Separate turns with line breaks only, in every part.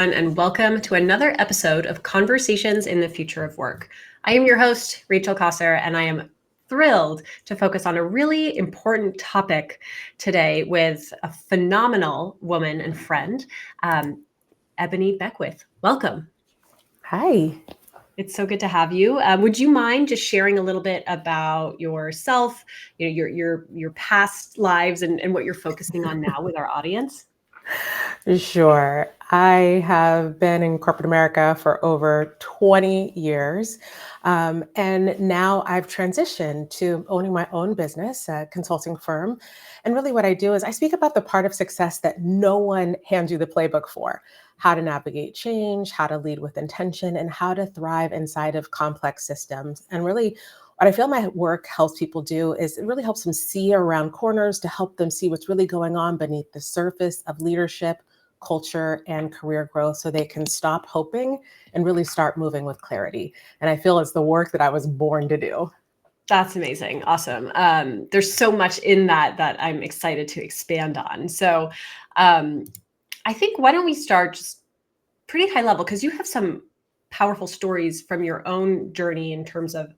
And welcome to another episode of Conversations in the Future of Work. I am your host, Rachel Cossar, and I am thrilled to focus on a really important topic today with a phenomenal woman and friend, Ebony Beckwith. Welcome.
Hi.
It's so good to have you. Would you mind just sharing a little bit about yourself, your past lives and what you're focusing on now with our audience?
Sure. I have been in corporate America for over 20 years. And now I've transitioned to owning my own business, a consulting firm. And really, what I do is I speak about the part of success that no one hands you the playbook for: how to navigate change, how to lead with intention, and how to thrive inside of complex systems. And really, what I feel my work helps people do is it really helps them see around corners to help them see what's really going on beneath the surface of leadership, culture, and career growth so they can stop hoping and really start moving with clarity. And I feel it's the work that I was born to do.
That's amazing. Awesome. There's so much in that I'm excited to expand on. So I think why don't we start just pretty high level, because you have some powerful stories from your own journey in terms of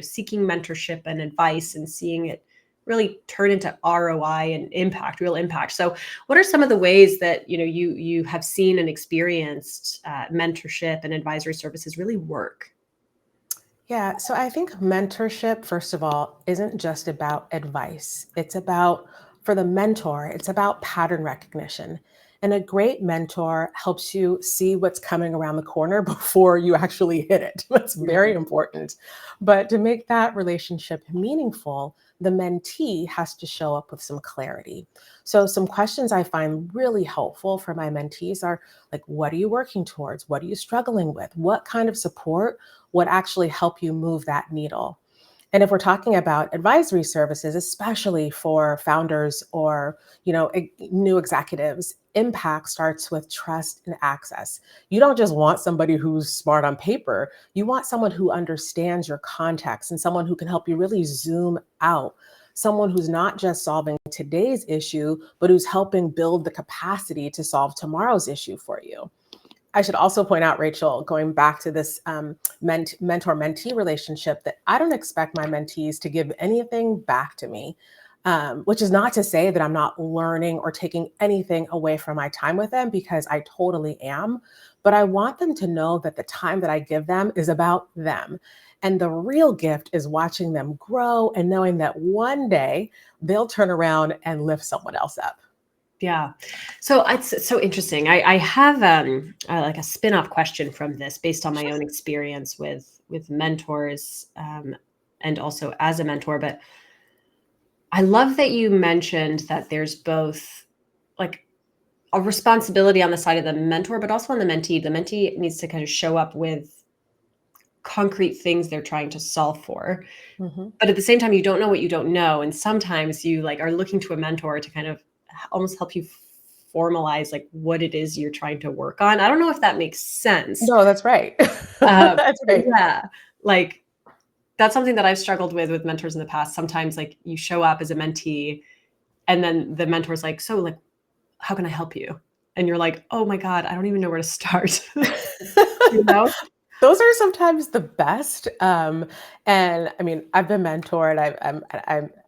seeking mentorship and advice and seeing it really turn into ROI and impact, real impact. So what are some of the ways that you have seen and experienced mentorship and advisory services really work?
Yeah, so I think mentorship, first of all, isn't just about advice. It's about, for the mentor, it's about pattern recognition. And a great mentor helps you see what's coming around the corner before you actually hit it. That's very important. But to make that relationship meaningful, the mentee has to show up with some clarity. So, some questions I find really helpful for my mentees are like, what are you working towards? What are you struggling with? What kind of support would actually help you move that needle? And if we're talking about advisory services, especially for founders or new executives, impact starts with trust and access. You don't just want somebody who's smart on paper. You want someone who understands your context and someone who can help you really zoom out. Someone who's not just solving today's issue, but who's helping build the capacity to solve tomorrow's issue for you. I should also point out, Rachel, going back to this mentor-mentee relationship, that I don't expect my mentees to give anything back to me, which is not to say that I'm not learning or taking anything away from my time with them, because I totally am. But I want them to know that the time that I give them is about them. And the real gift is watching them grow and knowing that one day they'll turn around and lift someone else up.
Yeah. So it's so interesting. I have like a spin-off question from this based on my own experience with mentors and also as a mentor. But I love that you mentioned that there's both like a responsibility on the side of the mentor, but also on the mentee. The mentee needs to kind of show up with concrete things they're trying to solve for.
Mhm.
But at the same time, you don't know what you don't know. And sometimes you like are looking to a mentor to kind of almost help you formalize like what it is you're trying to work on. I don't know if that makes sense.
No, that's right. That's
But
right.
yeah, like that's something that I've struggled with mentors in the past. Sometimes like you show up as a mentee and then the mentor's like, so like, how can I help you? And you're like, oh my God, I don't even know where to start. You know?
Those are sometimes the best. And I mean, I've been mentored.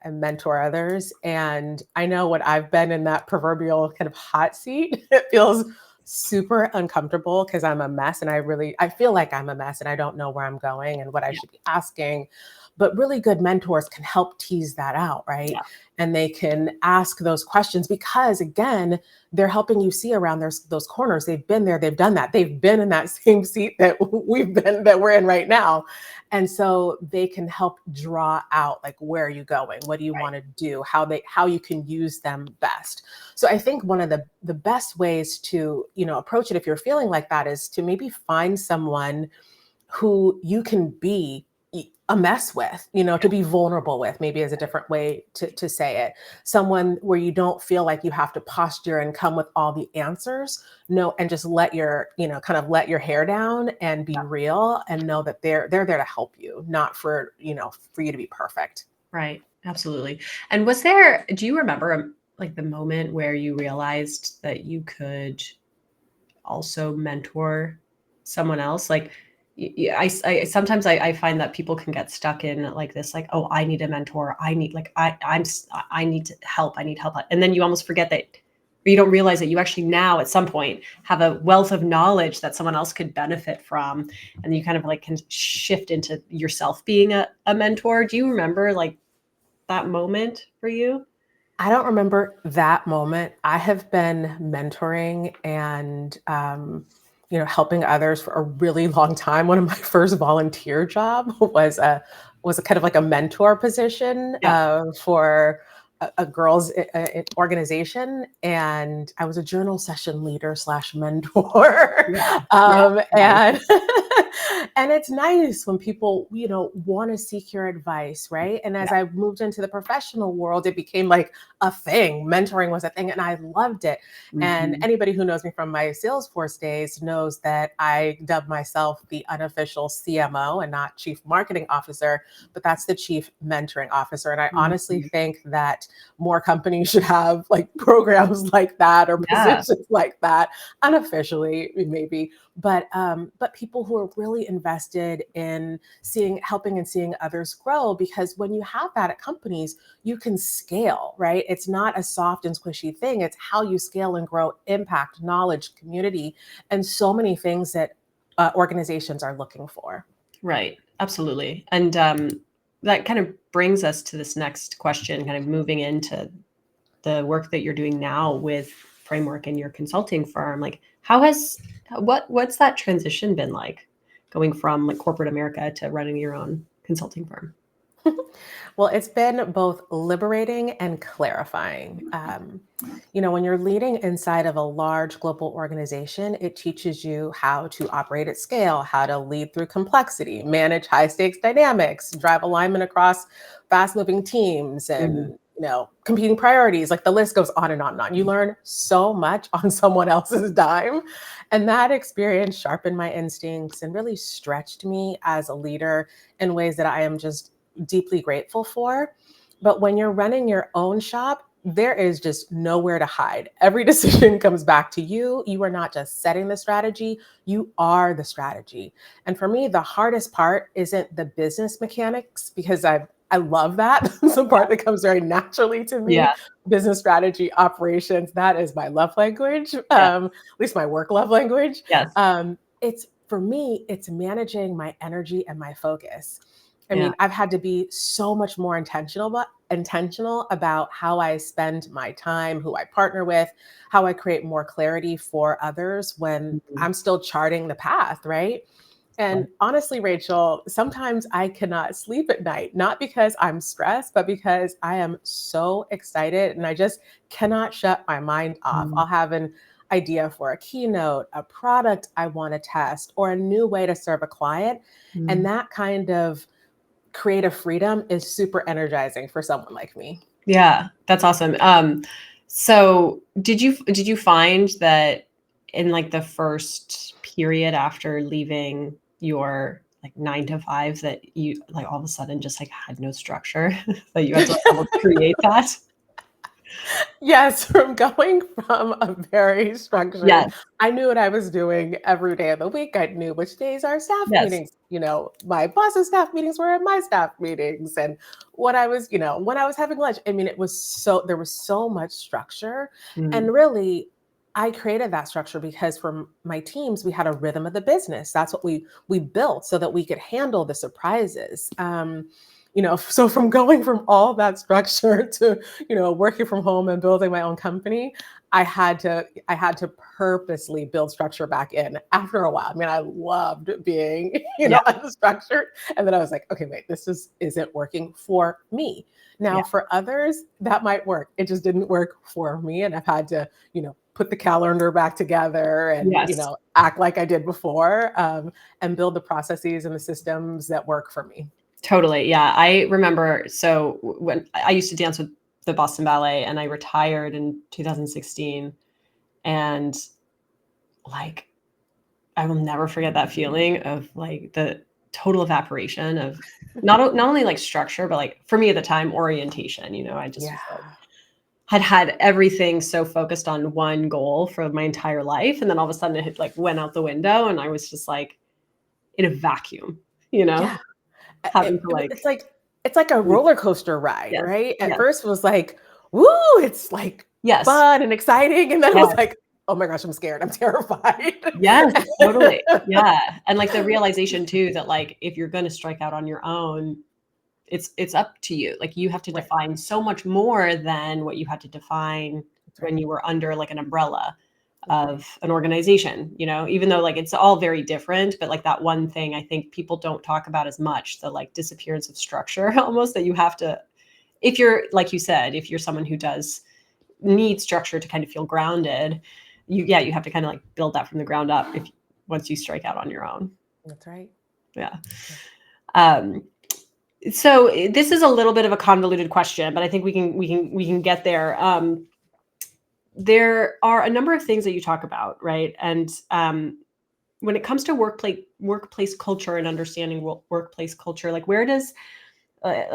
I mentor others, and I know when I've been in that proverbial kind of hot seat, it feels super uncomfortable because I'm a mess, and I feel like I'm a mess, and I don't know where I'm going and what I
Yeah.
should be asking. But really good mentors can help tease that out, right?
Yeah.
And they can ask those questions because, again, they're helping you see around those corners. They've been there, they've done that. They've been in that same seat that we're in right now. And so they can help draw out like, where are you going? What do you
Right.
want to do? How you can use them best. So I think one of the best ways to, approach it if you're feeling like that is to maybe find someone who you can be a mess with, to be vulnerable with, maybe is a different way to say it. Someone where you don't feel like you have to posture and come with all the answers. No, and just let kind of let your hair down and be real and know that they're there to help you, not for you to be perfect.
Right. Absolutely. And do you remember like the moment where you realized that you could also mentor someone else? Like, I sometimes I find that people can get stuck in like this, like, oh, I need a mentor. I need like I need to help. I need help. And then you almost forget that, or you don't realize that you actually now at some point have a wealth of knowledge that someone else could benefit from, and you kind of like can shift into yourself being a mentor. Do you remember like that moment for you?
I don't remember that moment. I have been mentoring and helping others for a really long time. One of my first volunteer job was a kind of like a mentor position
Yeah.
for a girls organization, and I was a journal session leader slash mentor.
Yeah. Yeah.
And and it's nice when people want to seek your advice, right? And as
Yeah.
I moved into the professional world, it became like a thing. Mentoring was a thing, and I loved it. And
Mhm.
anybody who knows me from my Salesforce days knows that I dubbed myself the unofficial CMO and not Chief Marketing Officer, but that's the Chief Mentoring Officer. And I honestly
Mhm.
think that more companies should have like programs like that or
Yeah.
positions like that, unofficially maybe, but people who are really invested in helping and seeing others grow. Because when you have that at companies, you can scale, right? It's not a soft and squishy thing. It's how you scale and grow impact, knowledge, community, and so many things that organizations are looking for.
Right. Absolutely. And that kind of brings us to this next question, kind of moving into the work that you're doing now with Framework in your consulting firm. Like, what's that transition been like, going from like corporate America to running your own consulting firm?
Well, it's been both liberating and clarifying. When you're leading inside of a large global organization, it teaches you how to operate at scale, how to lead through complexity, manage high stakes dynamics, drive alignment across fast moving teams,
Mhm.
and competing priorities. Like the list goes on and on and on. You learn so much on someone else's dime. And that experience sharpened my instincts and really stretched me as a leader in ways that I am just deeply grateful for. But when you're running your own shop, there is just nowhere to hide. Every decision comes back to you. You are not just setting the strategy, you are the strategy. And for me, the hardest part isn't the business mechanics, because I love that. It's the part that comes very naturally to
Yeah.
me. Business strategy, operations, that is my love language,
Yeah.
at least my work love language.
Yes.
It's for me, it's managing my energy and my focus. I
Yeah.
mean, I've had to be so much more intentional about how I spend my time, who I partner with, how I create more clarity for others when
Mhm.
I'm still charting the path, right?
Right.
And honestly, Rachel, sometimes I cannot sleep at night, not because I'm stressed, but because I am so excited and I just cannot shut my mind off.
Mhm.
I'll have an idea for a keynote, a product I want to test, or a new way to serve a client. And
Mhm.
that kind of creative freedom is super energizing for someone like me.
Yeah, that's awesome. So did you find that in like the first period after leaving your like 9 to 5, that you like all of a sudden just like had no structure, that you had to like almost create that?
Yes, from going from a very
Yes.
structured, I knew what I was doing every day of the week. I knew which days our staff
Yes.
meetings, my boss's staff meetings were at my staff meetings, and what I was, when I was having lunch. I mean, there was so much structure.
Mm.
And really, I created that structure because for my teams, we had a rhythm of the business. That's what we built so that we could handle the surprises. So from going from all that structure to working from home and building my own company, I had to purposely build structure back in after a while. I mean, I loved being,
Yeah.
unstructured. And then I was like, okay, wait, isn't working for me.
Yeah.
Now for others, that might work. It just didn't work for me. And I've had to, put the calendar back together and,
Yes.
act like I did before, and build the processes and the systems that work for me.
Totally. Yeah. I remember, so when I used to dance with the Boston Ballet, and I retired in 2016, and like I will never forget that feeling of like the total evaporation of not only like structure, but like for me at the time, orientation. I just
Yeah.
was like had everything so focused on one goal for my entire life. And then all of a sudden it like went out the window and I was just like in a vacuum,
Yeah.
having to like,
It's like a roller coaster ride,
yes,
right? At
yes,
first it was like, woo, it's like
yes,
fun and exciting. And then it was
yes,
like, oh my gosh, I'm scared. I'm terrified.
yes, totally. Yeah. And like the realization too, that like, if you're going to strike out on your own, it's up to you. Like you have to
Right.
define so much more than what you had to define
That's
when
right.
you were under like an umbrella
That's right.
of an organization, even though like it's all very different, but like that one thing I think people don't talk about as much, the like disappearance of structure almost, that you have to, if you're, like you said, if you're someone who does need structure to kind of feel grounded, you have to kind of like build that from the ground up once you strike out on your own.
That's right.
Yeah. So this is a little bit of a convoluted question, but I think we can get there. There are a number of things that you talk about, right? And when it comes to workplace culture and understanding workplace culture, like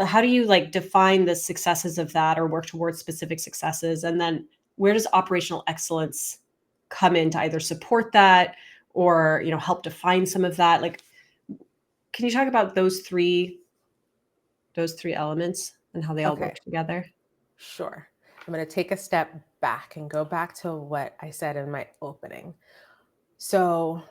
how do you like define the successes of that or work towards specific successes? And then where does operational excellence come in to either support that or, help define some of that? Like, can you talk about those three elements and how they all
Okay.
work together?
Sure. I'm going to take a step back and go back to what I said in my opening. So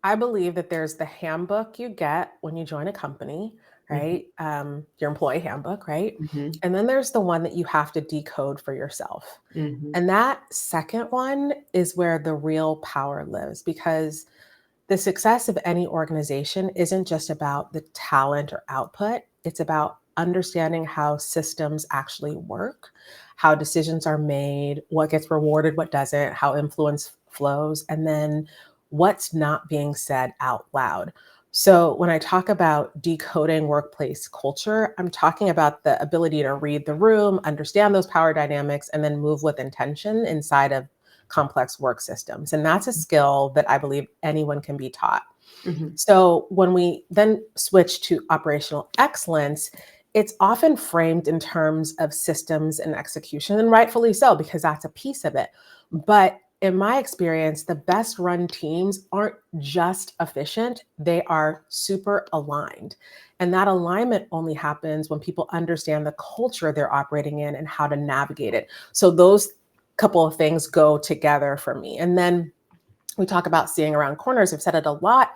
I believe that there's the handbook you get when you join a company,
Mhm,
right? Your employee handbook, right?
mhm,
And then there's the one that you have to decode for yourself.
mhm,
And that second one is where the real power lives, because the success of any organization isn't just about the talent or output. It's about understanding how systems actually work, how decisions are made, what gets rewarded, what doesn't, how influence flows, and then what's not being said out loud. So, when I talk about decoding workplace culture, I'm talking about the ability to read the room, understand those power dynamics, and then move with intention inside of complex work systems. And that's a skill that I believe anyone can be taught.
mhm,
So when we then switch to operational excellence, it's often framed in terms of systems and execution, and rightfully so, because that's a piece of it. But in my experience, the best run teams aren't just efficient, they are super aligned. And that alignment only happens when people understand the culture they're operating in and how to navigate it. So those couple of things go together for me. And then we talk about seeing around corners. I've said it a lot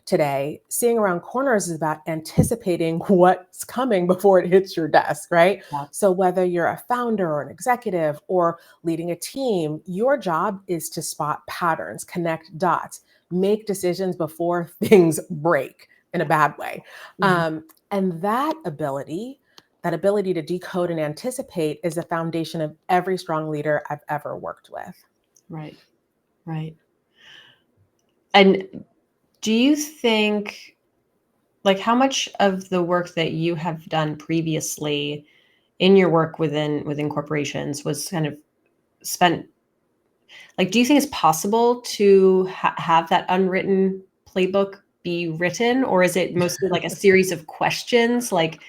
today. Seeing around corners is about anticipating what's coming before it hits your desk, right?
yeah,
So, whether you're a founder or an executive or leading a team, your job is to spot patterns, connect dots, make decisions before things break in a
yeah,
bad way.
mhm,
And that ability to decode and anticipate is the foundation of every strong leader I've ever worked with.
right, right. And do you think, like, how much of the work that you have done previously in your work within corporations was kind of spent, like, do you think it's possible to have that unwritten playbook be written, or is it mostly like a series of questions? Like,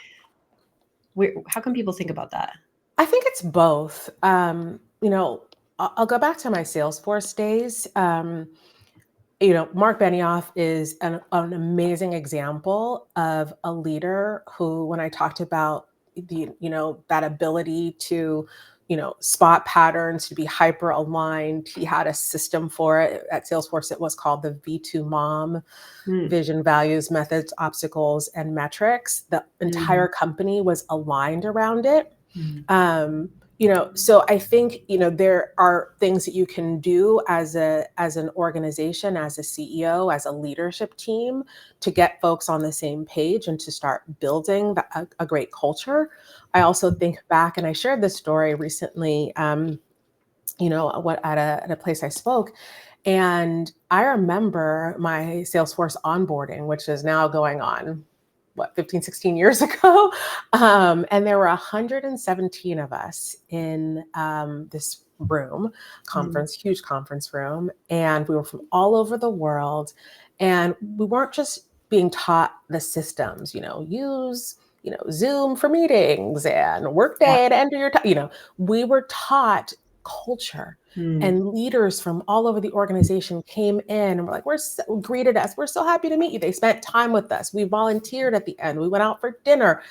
how can people think about that?
I think it's both. I'll go back to my Salesforce days. Mark Benioff is an amazing example of a leader who, when I talked about that ability to, spot patterns, to be hyper aligned, he had a system for it. At Salesforce, it was called the V2 Mom:
Mm,
vision, values, methods, obstacles, and metrics. The
mhm,
entire company was aligned around it.
mhm,
So I think, there are things that you can do as an organization, as a CEO, as a leadership team, to get folks on the same page and to start building a great culture. I also think back, and I shared this story recently, what at a place I spoke. And I remember my Salesforce onboarding, which is now going on, 15, 16 years ago. And there were 117 of us in this room,
mhm,
huge conference room. And we were from all over the world. And we weren't just being taught the systems, use, Zoom for meetings and Workday to enter your time. We were taught culture.
Mm.
And leaders from all over the organization came in and were like, greeted us. We're so happy to meet you. They spent time with us. We volunteered at the end. We went out for dinner.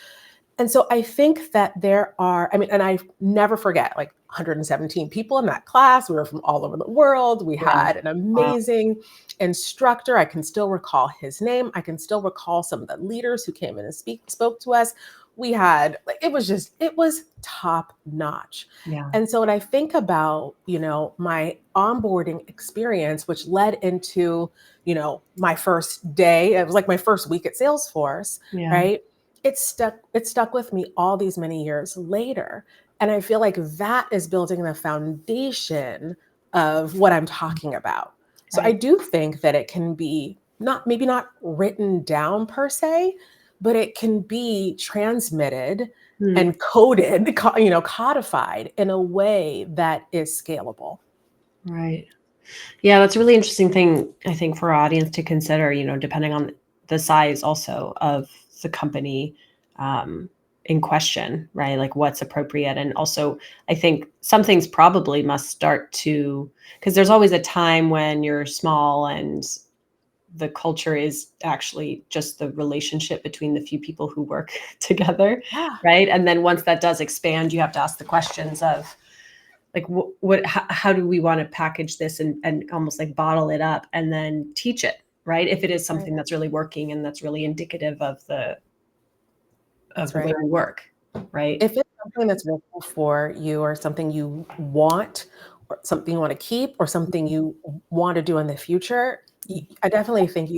And so I think that and I never forget, like 117 people in that class. We were from all over the world. We
Yeah.
had an
Wow.
amazing instructor. I can still recall his name. I can still recall some of the leaders who came in and spoke to us. We had, it was top notch.
Yeah.
And so when I think about, my onboarding experience, which led into, my first day, it was like my first week at Salesforce,
Yeah.
right? It stuck with me all these many years later. And I feel like that is building the foundation of what I'm talking about. So I
Right.
do think that it can be maybe not written down per se, but it can be transmitted
Mm.
and coded, codified in a way that is scalable.
Right. Yeah, that's a really interesting thing, I think, for our audience to consider, depending on the size also of the company in question, right? Like what's appropriate. And also, I think some things probably must start to, because there's always a time when you're small and the culture is actually just the relationship between the few people who work together,
Yeah,
right? And then once that does expand, you have to ask the questions of, like how do we want to package this and almost like bottle it up and then teach it, right? If it is
right.
something that's really working and that's really indicative of the
That's
way
right.
we work, right?
If it's something that's working for you or something you want or something you want to keep or something you want to do in the future, I definitely think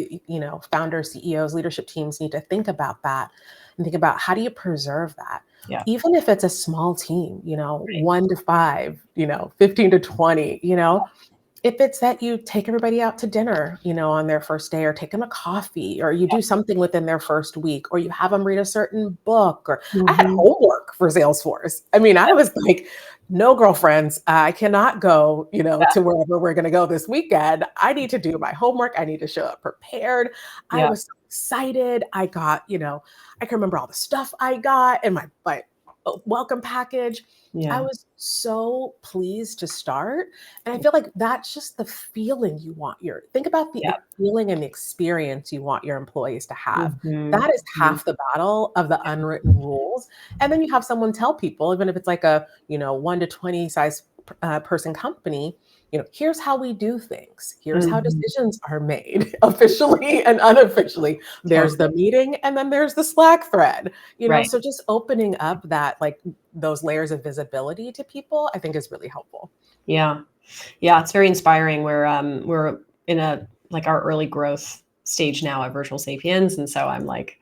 founders, CEOs, leadership teams need to think about that and think about how do you preserve that?
Yeah.
Even if it's a small team,
Right.
1 to 5, 15 to 20, if it's that you take everybody out to dinner, on their first day or take them a coffee or you do something within their first week or you have them read a certain book or I had
Mhm.
homework for Salesforce. I mean, I was like, no girlfriends, I cannot go, to wherever we're going to go this weekend. I need to do my homework. I need to show up prepared. I
Yeah.
was so excited. I got, I can remember all the stuff I got and my welcome package. I
Yeah.
was so pleased to start. And I feel like that's just the feeling you want think about the
Yeah.
feeling and the experience you want your employees to have.
Mhm.
That is
Mhm.
half the battle of the unwritten rules. And then you have someone tell people, even if it's like a, 1 to 20 size person company, here's how we do things. Here's how
Mhm.
decisions are made officially and unofficially. There's the
Totally.
meeting and then there's the Slack thread,
Right.
so just opening up that like those layers of visibility to people, I think is really helpful.
Yeah. Yeah, it's very inspiring. We're in like our early growth stage now at Virtual Sapiens, and so I'm like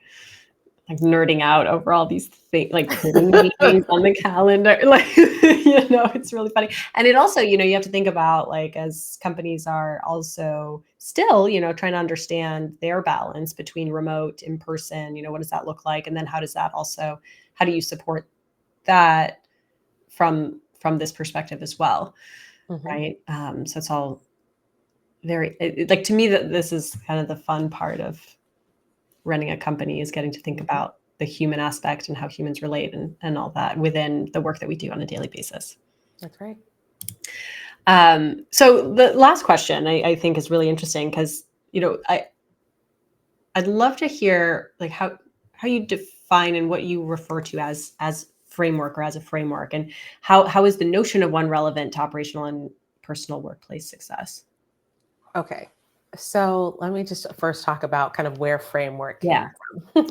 nerding out over all these things, like putting meetings on the calendar. Like, it's really funny. And it also, you have to think about like as companies are also still, trying to understand their balance between remote, in person, what does that look like? And then how do you support that from this perspective as well?
Mhm.
Right. So it's all like to me that this is kind of the fun part of running a company is getting to think
Mhm.
about the human aspect and how humans relate and all that within the work that we do on a daily basis.
That's right.
So the last question I think is really interesting because, I'd love to hear like how you define and what you refer to as framework or as a framework and how is the notion of one relevant to operational and personal workplace success?
Okay. So let me just first talk about kind of where framework came
Yeah.
from.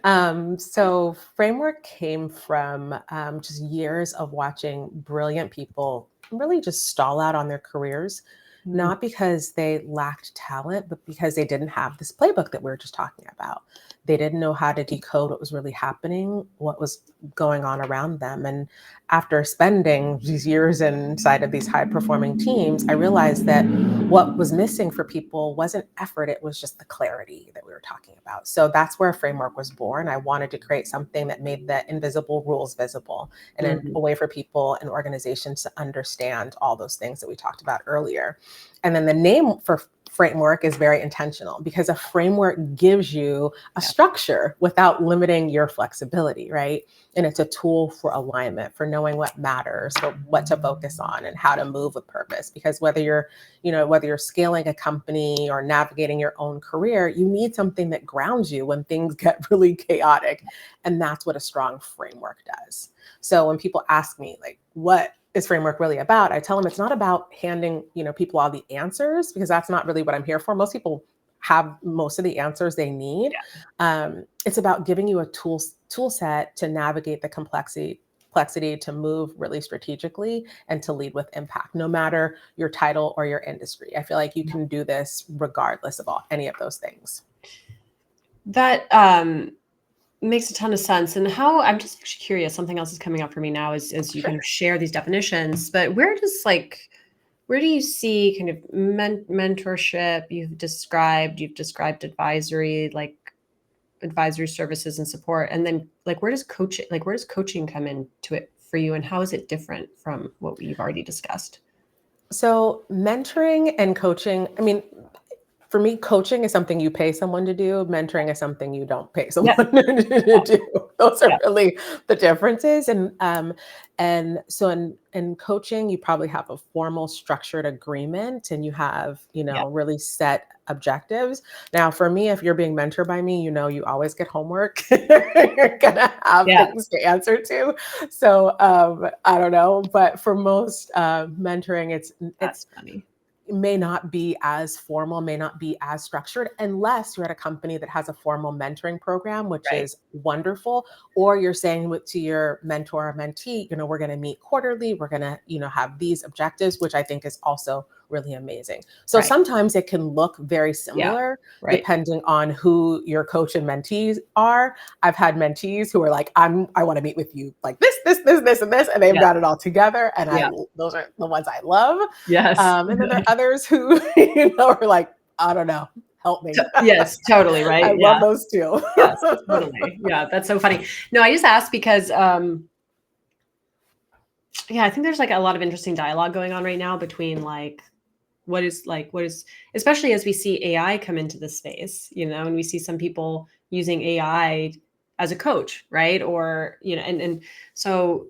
Yeah.
So framework came from just years of watching brilliant people really just stall out on their careers,
Mm,
not because they lacked talent, but because they didn't have this playbook that we were just talking about. They didn't know how to decode what was really happening, what was going on around them. And after spending these years inside of these high performing teams, I realized that what was missing for people wasn't effort, it was just the clarity that we were talking about. So that's where a framework was born. I wanted to create something that made the invisible rules visible and
mhm.
a way for people and organizations to understand all those things that we talked about earlier. And then the name for framework is very intentional because a framework gives you a structure without limiting your flexibility, right? And it's a tool for alignment, for knowing what matters, for what to focus on and how to move with purpose. Because whether you're scaling a company or navigating your own career, you need something that grounds you when things get really chaotic. And that's what a strong framework does. So when people ask me, like, what is framework really about? I tell them it's not about handing, people all the answers, because that's not really what I'm here for. Most people have most of the answers they need. It's about giving you a tool set to navigate the complexity, to move really strategically and to lead with impact, no matter your title or your industry. I feel like you can do this regardless of any of those things.
That makes a ton of sense. And how, I'm just actually curious, something else is coming up for me now as you kind of share these definitions, but where do you see kind of mentorship? You've described advisory, like advisory services and support. And then where does coaching come into it for you? And how is it different from what we've already discussed?
So mentoring and coaching, for me, coaching is something you pay someone to do. Mentoring is something you don't pay someone to do. Those are really the differences. And so in coaching, you probably have a formal structured agreement and you have, really set objectives. Now, for me, if you're being mentored by me, you always get homework. You're gonna have things to answer to. So I don't know, but for most mentoring, it's
funny.
May not be as formal, may not be as structured, unless you're at a company that has a formal mentoring program, which is wonderful. Or you're saying to your mentor or mentee, we're going to meet quarterly, we're going to, have these objectives, which I think is also really amazing. So sometimes it can look very similar depending on who your coach and mentees are. I've had mentees who are like, I want to meet with you like this, and this, and they've got it all together. And those are the ones I love.
Yes.
And then there are others who, are like, I don't know, help me.
Yes, totally. Right.
I love those too.
Yes, totally. Yeah. That's so funny. No, I just asked because, I think there's a lot of interesting dialogue going on right now between what is, especially as we see AI come into the space, and we see some people using AI as a coach, right? Or, and so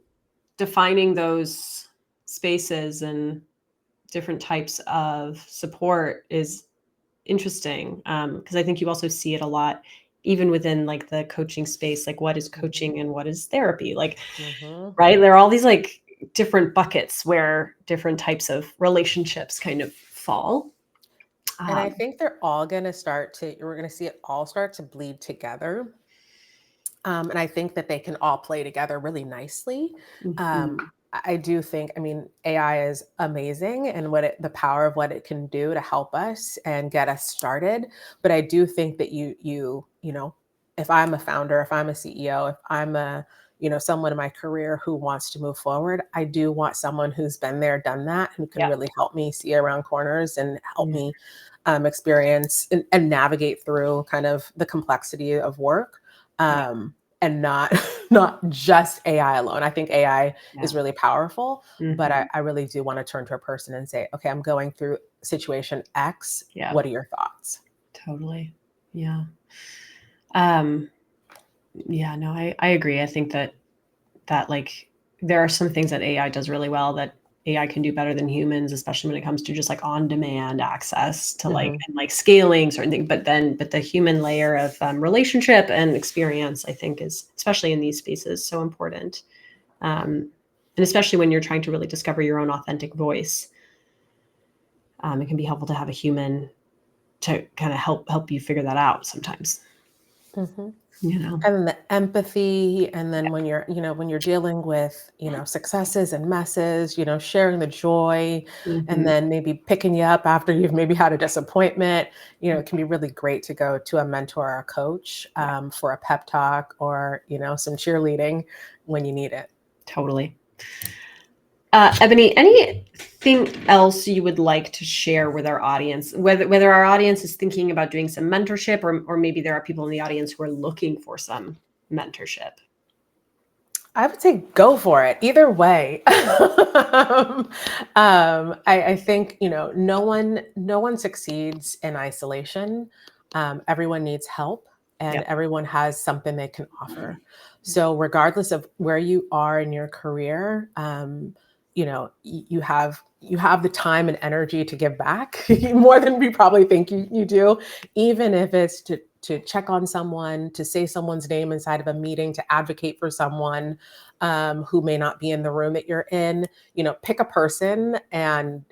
defining those spaces and different types of support is interesting. Because I think you also see it a lot, even within the coaching space, what is coaching and what is therapy? Right? There are all these different buckets where different types of relationships kind of fall.
And I think they're all going to we're going to see it all start to bleed together. And I think that they can all play together really nicely. I do think, AI is amazing and the power of what it can do to help us and get us started. But I do think that if I'm a founder, if I'm a CEO, if I'm someone in my career who wants to move forward, I do want someone who's been there, done that, who can really help me see around corners and help me experience and navigate through kind of the complexity of work. And not just AI alone. I think AI is really powerful, but I really do want to turn to a person and say, okay, I'm going through situation X. What are your thoughts?
Totally. Yeah. No, I agree. I think that there are some things that AI does really well that AI can do better than humans, especially when it comes to just on-demand access to and scaling certain things. But the human layer of relationship and experience, I think, is, especially in these spaces, so important. And especially when you're trying to really discover your own authentic voice, it can be helpful to have a human to kind of help you figure that out sometimes.
And then the empathy, and then when you're dealing with, successes and messes, sharing the joy, and then maybe picking you up after you've maybe had a disappointment, it can be really great to go to a mentor or a coach for a pep talk or, some cheerleading when you need it.
Totally. Ebony, anything else you would like to share with our audience, whether our audience is thinking about doing some mentorship or maybe there are people in the audience who are looking for some mentorship?
I would say go for it. Either way. I think, no one succeeds in isolation. Everyone needs help, and
Yep.
everyone has something they can offer. So regardless of where you are in your career, you have the time and energy to give back more than we probably think you do, even if it's to check on someone, to say someone's name inside of a meeting, to advocate for someone who may not be in the room that you're in. Pick a person and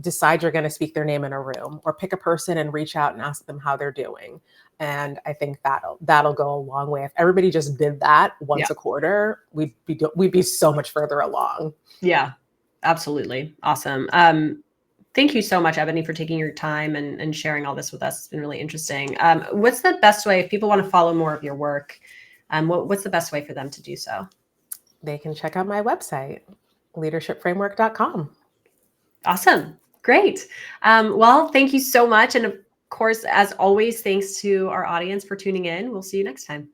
decide you're going to speak their name in a room, or pick a person and reach out and ask them how they're doing. And I think that'll go a long way. If everybody just did that once a quarter, we'd be so much further along.
Yeah, absolutely. Awesome. Thank you so much, Ebony, for taking your time and sharing all this with us. It's been really interesting. What's the best way if people want to follow more of your work? What's the best way for them to do so?
They can check out my website, leadershipframework.com.
Awesome. Great. Well, thank you so much. And of course, as always, thanks to our audience for tuning in. We'll see you next time.